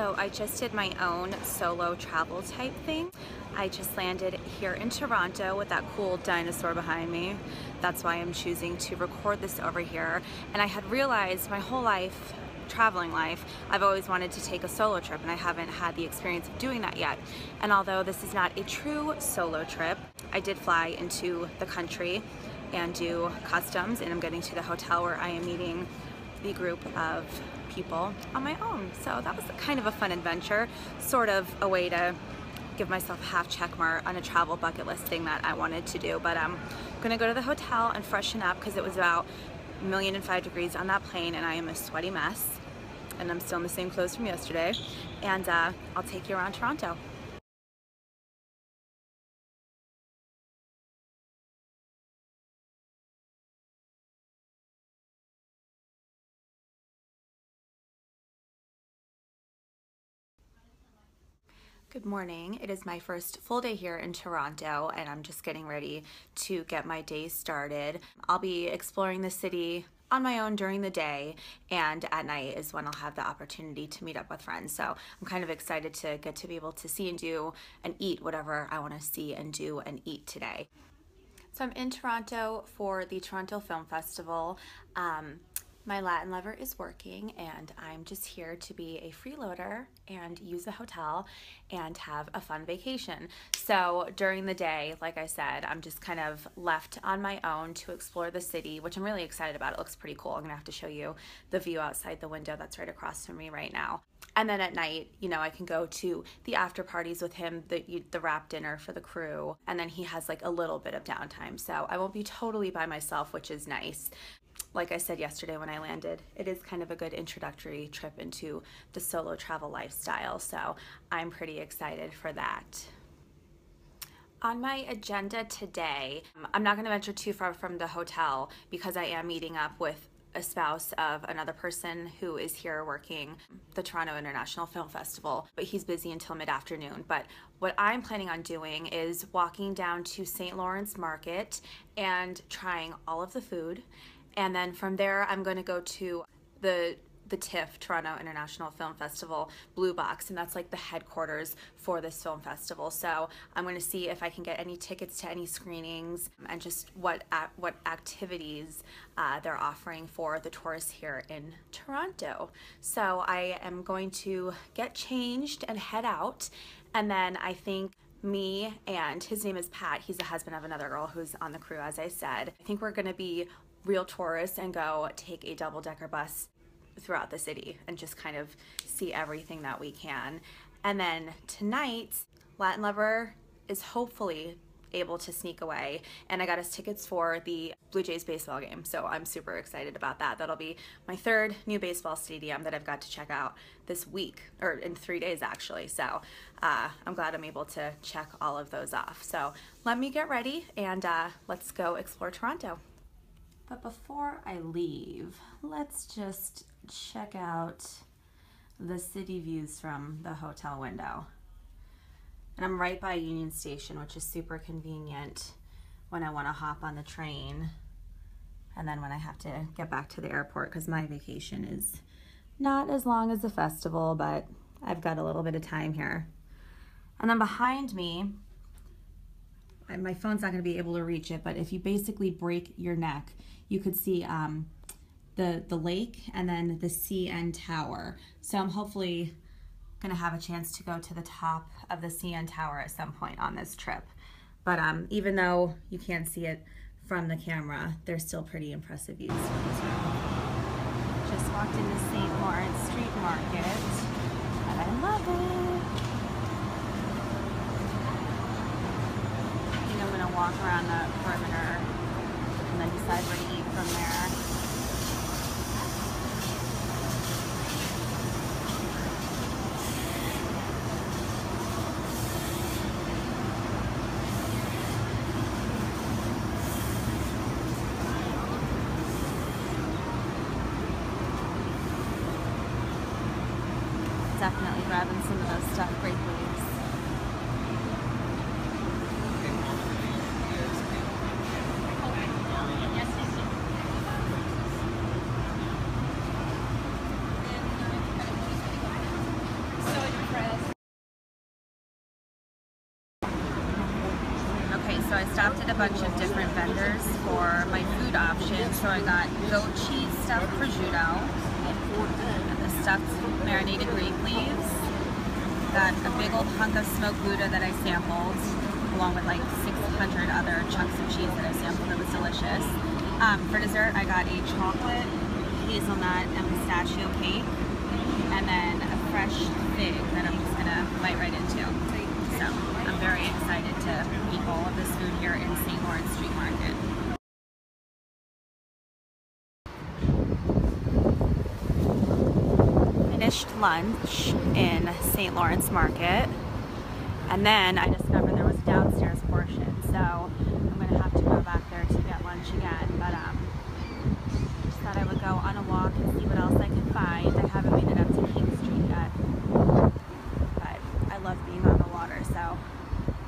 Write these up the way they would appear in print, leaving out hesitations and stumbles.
So I just did my own solo travel type thing. I just landed here in Toronto with that cool dinosaur behind me. That's why I'm choosing to record this over here. And I had realized my whole life, traveling life, I've always wanted to take a solo trip, and I haven't had the experience of doing that yet. And although this is not a true solo trip, I did fly into the country and do customs, and I'm getting to the hotel where I am meeting the group of people on my own. So that was kind of a fun adventure, sort of a way to give myself a half check mark on a travel bucket list thing that I wanted to do. But I'm gonna go to the hotel and freshen up because it was about 1,005 degrees on that plane and I am a sweaty mess, and I'm still in the same clothes from yesterday, and I'll take you around Toronto. Good morning. It is my first full day here in Toronto, and I'm just getting ready to get my day started. I'll be exploring the city on my own during the day, and at night is when I'll have the opportunity to meet up with friends. So I'm kind of excited to get to be able to see and do and eat whatever I want to see and do and eat today. So I'm in Toronto for the Toronto Film Festival. My Latin lover is working, and I'm just here to be a freeloader and use the hotel and have a fun vacation. So during the day, like I said, I'm just kind of left on my own to explore the city, which I'm really excited about. It looks pretty cool. I'm gonna have to show you the view outside the window that's right across from me right now. And then at night, you know, I can go to the after parties with him, the wrap dinner for the crew, and then he has like a little bit of downtime. So I won't be totally by myself, which is nice. Like I said yesterday when I landed, it is kind of a good introductory trip into the solo travel lifestyle, so I'm pretty excited for that. On my agenda today, I'm not going to venture too far from the hotel because I am meeting up with a spouse of another person who is here working the Toronto International Film Festival, but he's busy until mid-afternoon. But what I'm planning on doing is walking down to St. Lawrence Market and trying all of the food. And then from there, I'm going to go to the TIFF, Toronto International Film Festival Blue Box, and that's like the headquarters for this film festival. So I'm going to see if I can get any tickets to any screenings and just what activities they're offering for the tourists here in Toronto. So I am going to get changed and head out, and then I think me and his name is Pat, he's the husband of another girl who's on the crew, as I said. I think we're going to be real tourists and go take a double-decker bus throughout the city and just kind of see everything that we can. And then tonight, Latin Lover is hopefully able to sneak away, and I got us tickets for the Blue Jays baseball game, so I'm super excited about that. That'll be my third new baseball stadium that I've got to check out this week, or in 3 days actually, so I'm glad I'm able to check all of those off. So let me get ready and let's go explore Toronto. But before I leave, let's just check out the city views from the hotel window. And I'm right by Union Station, which is super convenient when I want to hop on the train and then when I have to get back to the airport, because my vacation is not as long as the festival, but I've got a little bit of time here. And then behind me, my phone's not going to be able to reach it, but if you basically break your neck, you could see the lake and then the CN Tower. So I'm hopefully going to have a chance to go to the top of the CN Tower at some point on this trip. But even though you can't see it from the camera, they're still pretty impressive views from this room. Just walked into St. Lawrence Street Market, and I love it. I think I'm going to walk around the perimeter and then decide where to eat from there. Definitely grabbing some of those stuffed grape leaves. stopped at a bunch of different vendors for my food options. So I got goat cheese stuffed prosciutto and the stuffed marinated grape leaves. Got a big old hunk of smoked Gouda that I sampled, along with like 600 other chunks of cheese that I sampled. It was delicious. For dessert, I got a chocolate, hazelnut, and pistachio cake, and then a fresh fig that I'm just gonna bite right into. So I'm very excited to eat all of this food here in St. Lawrence Street Market. Finished lunch in St. Lawrence Market, and then I discovered there was a downstairs portion, so I'm gonna have to go back there to get lunch again. But just thought I would go on a walk and see what else I can find. I haven't made it up to King Street yet, but I love being on the water, so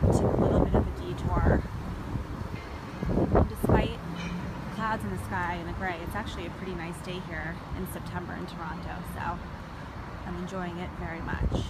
I took a little bit of a detour. And despite the clouds in the sky and the gray, it's actually a pretty nice day here in September in Toronto, so I'm enjoying it very much.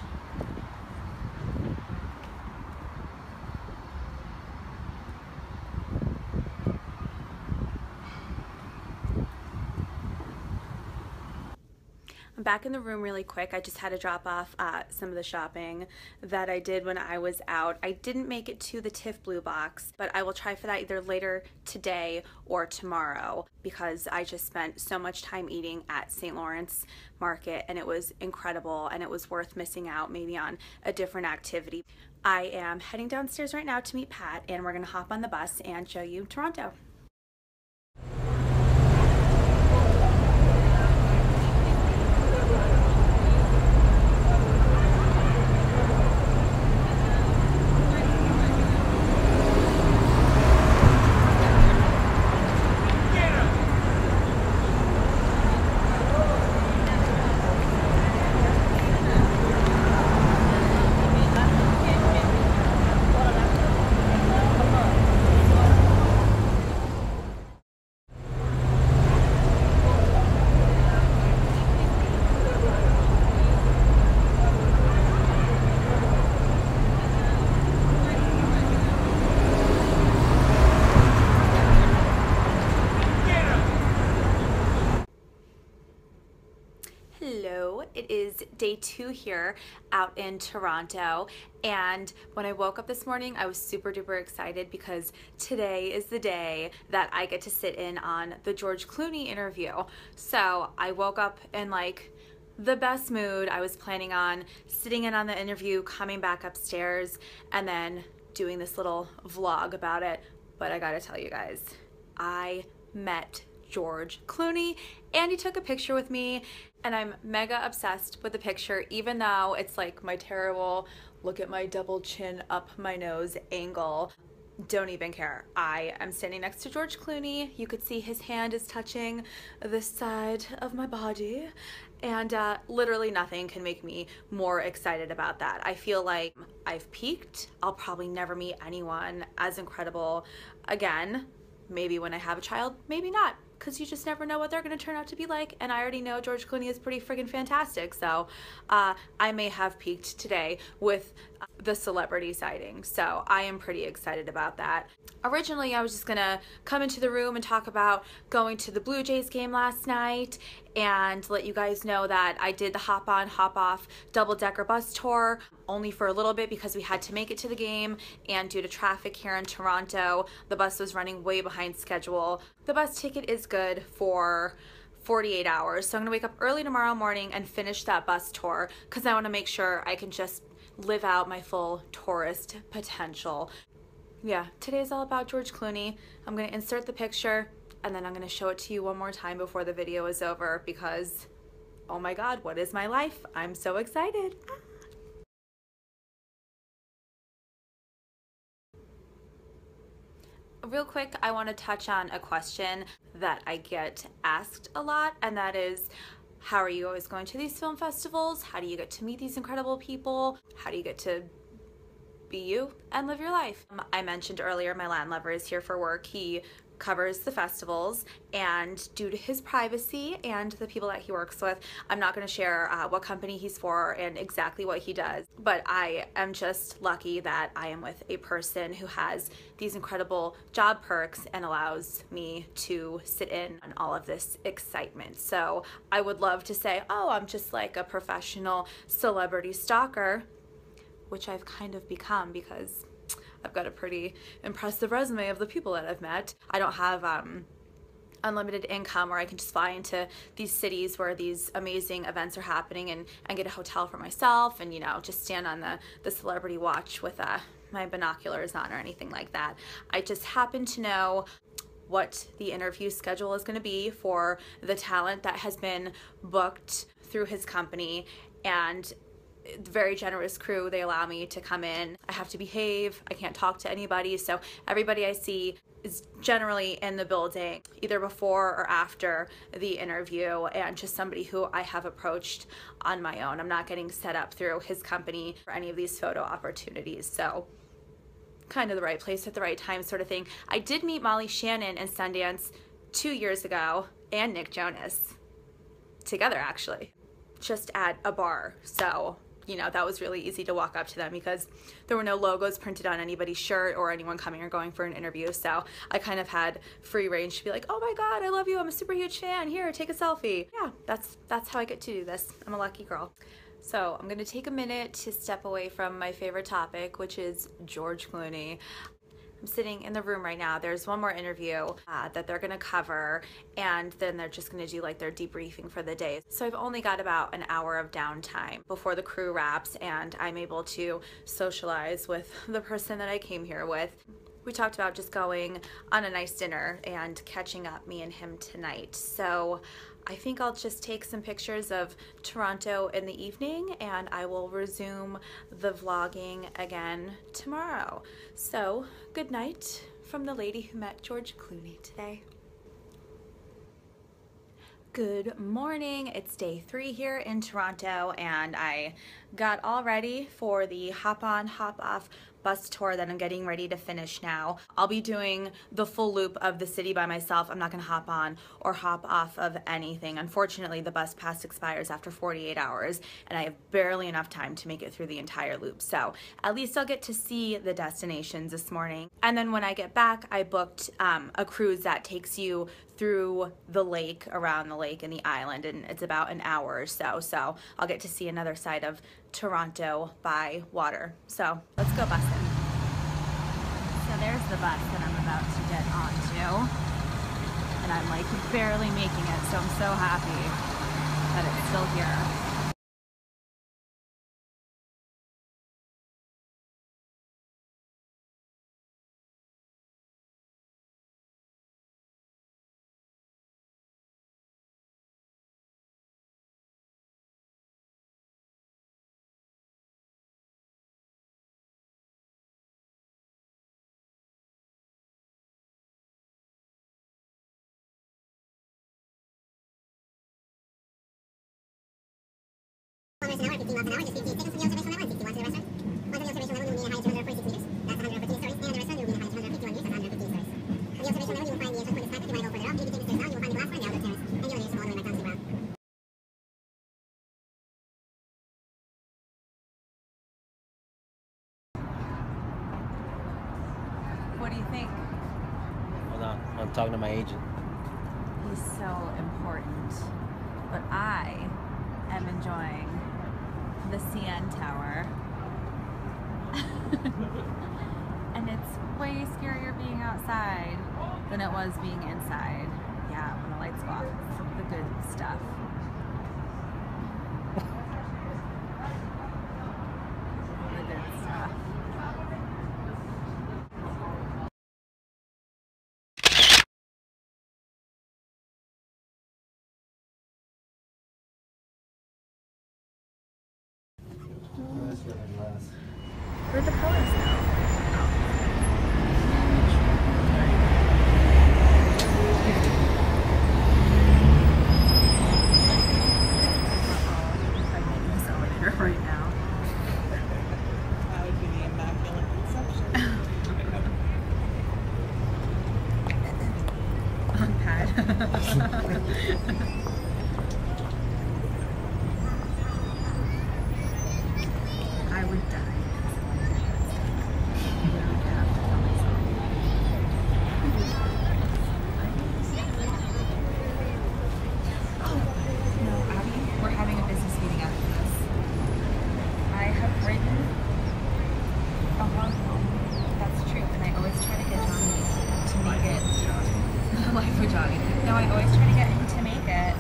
I'm back in the room really quick. I just had to drop off some of the shopping that I did when I was out. I didn't make it to the TIFF Blue Box, but I will try for that either later today or tomorrow because I just spent so much time eating at St. Lawrence Market and it was incredible and it was worth missing out maybe on a different activity. I am heading downstairs right now to meet Pat and we're gonna hop on the bus and show you Toronto. Hello, it is day 2 here out in Toronto, and when I woke up this morning I was super duper excited because today is the day that I get to sit in on the George Clooney interview. So I woke up in like the best mood. I was planning on sitting in on the interview, coming back upstairs, and then doing this little vlog about it. But I gotta tell you guys, I met George Clooney and he took a picture with me and I'm mega obsessed with the picture, even though it's like my terrible look at my double chin up my nose angle. Don't even care. I am standing next to George Clooney. You could see his hand is touching this side of my body and literally nothing can make me more excited about that. I feel like I've peaked. I'll probably never meet anyone as incredible again. Maybe when I have a child, maybe not, because you just never know what they're going to turn out to be like, and I already know George Clooney is pretty friggin' fantastic, so I may have peaked today with the celebrity sighting, so I am pretty excited about that. Originally, I was just gonna come into the room and talk about going to the Blue Jays game last night and let you guys know that I did the hop on, hop off double-decker bus tour only for a little bit because we had to make it to the game, and due to traffic here in Toronto, the bus was running way behind schedule. The bus ticket is good for 48 hours, so I'm gonna wake up early tomorrow morning and finish that bus tour because I want to make sure I can just live out my full tourist potential. Yeah, today's all about George Clooney. I'm gonna insert the picture and then I'm gonna show it to you one more time before the video is over because, oh my God, what is my life? I'm so excited. Real quick, I want to touch on a question that I get asked a lot, and that is, how are you always going to these film festivals? How do you get to meet these incredible people? How do you get to be you and live your life? I mentioned earlier my Latin lover is here for work. He covers the festivals, and due to his privacy and the people that he works with, I'm not going to share what company he's for and exactly what he does. But I am just lucky that I am with a person who has these incredible job perks and allows me to sit in on all of this excitement. So I would love to say, oh, I'm just like a professional celebrity stalker, which I've kind of become because I've got a pretty impressive resume of the people that I've met. I don't have unlimited income where I can just fly into these cities where these amazing events are happening and get a hotel for myself and, you know, just stand on the celebrity watch with my binoculars on or anything like that. I just happen to know what the interview schedule is going to be for the talent that has been booked through his company, and very generous crew. They allow me to come in. I have to behave. I can't talk to anybody. So everybody I see is generally in the building either before or after the interview, and just somebody who I have approached on my own. I'm not getting set up through his company for any of these photo opportunities. So kind of the right place at the right time sort of thing. I did meet Molly Shannon in Sundance 2 years ago, and Nick Jonas together actually, just at a bar. So, you know, that was really easy to walk up to them because there were no logos printed on anybody's shirt or anyone coming or going for an interview. So I kind of had free range to be like, oh my God, I love you. I'm a super huge fan. Here, take a selfie. Yeah, that's how I get to do this. I'm a lucky girl. So I'm gonna take a minute to step away from my favorite topic, which is George Clooney. I'm sitting in the room right now. There's one more interview that they're gonna cover, and then they're just gonna do like their debriefing for the day. So I've only got about an hour of downtime before the crew wraps and I'm able to socialize with the person that I came here with. We talked about just going on a nice dinner and catching up, me and him, tonight. So I think I'll just take some pictures of Toronto in the evening and I will resume the vlogging again tomorrow. So good night from the lady who met George Clooney today. Good morning. It's day 3 here in Toronto and I got all ready for the hop on, hop off bus tour that I'm getting ready to finish now. I'll be doing the full loop of the city by myself. I'm not gonna hop on or hop off of anything. Unfortunately, the bus pass expires after 48 hours and I have barely enough time to make it through the entire loop. So at least I'll get to see the destinations this morning. And then when I get back, I booked a cruise that takes you through the lake, around the lake and the island, and it's about an hour or so. So I'll get to see another side of Toronto by water. So let's go bussing. So there's the bus that I'm about to get onto. And I'm like barely making it, so I'm so happy that it's still here. An hour, 15 miles an hour, just 15 seconds from the observation level and 60 watts to the restaurant. Once the observation level, you will be at a height of 246 meters. That's 114 stories. And the restaurant, you will be at a height of 251 meters. That's 115 stories. From the observation level, you will find the entrance point is flat. If you want to go further up, you can take the stairs down. You will find the glass door and the outdoor terrace. And the elevators will all the way back down to the ground. What do you think? Hold on, I'm talking to my agent. He's so important, but I am enjoying the CN Tower. And it's way scarier being outside than it was being inside. Yeah, when the lights go off, it's the good stuff. The good stuff. Where'd the colors go? Right now. That would be the Immaculate Conception. I would die. I would have to kill myself. No, Abby, we're having a business meeting after this. I have written a long poem. That's true, and I always try to get Johnny to make it. Life with Johnny. No, I always try to get him to make it,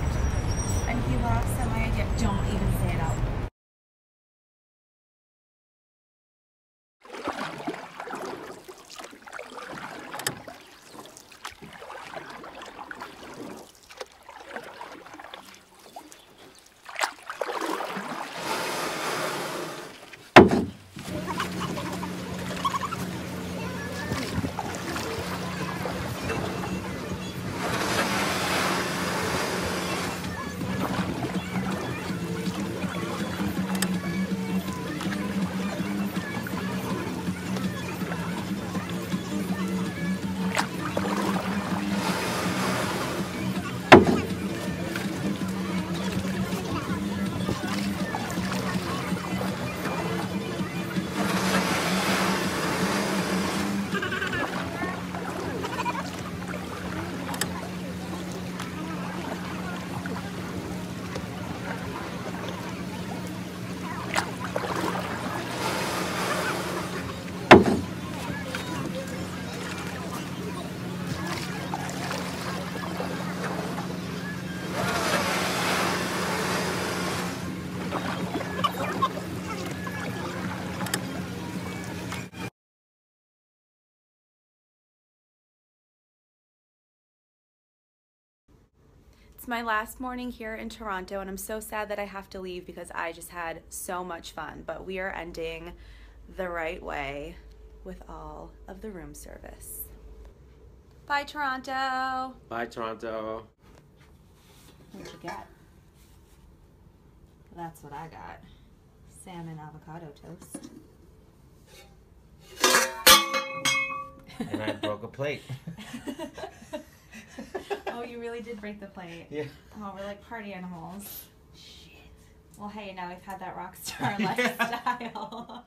and he laughs at my idea. Don't even say it out loud. It's my last morning here in Toronto, and I'm so sad that I have to leave because I just had so much fun, but we are ending the right way with all of the room service. Bye, Toronto. Bye, Toronto. What'd you get? That's what I got. Salmon avocado toast. And I broke a plate. Oh, you really did break the plate. Yeah. Oh, we're like party animals. Shit. Well, hey, now we've had that rock star lifestyle.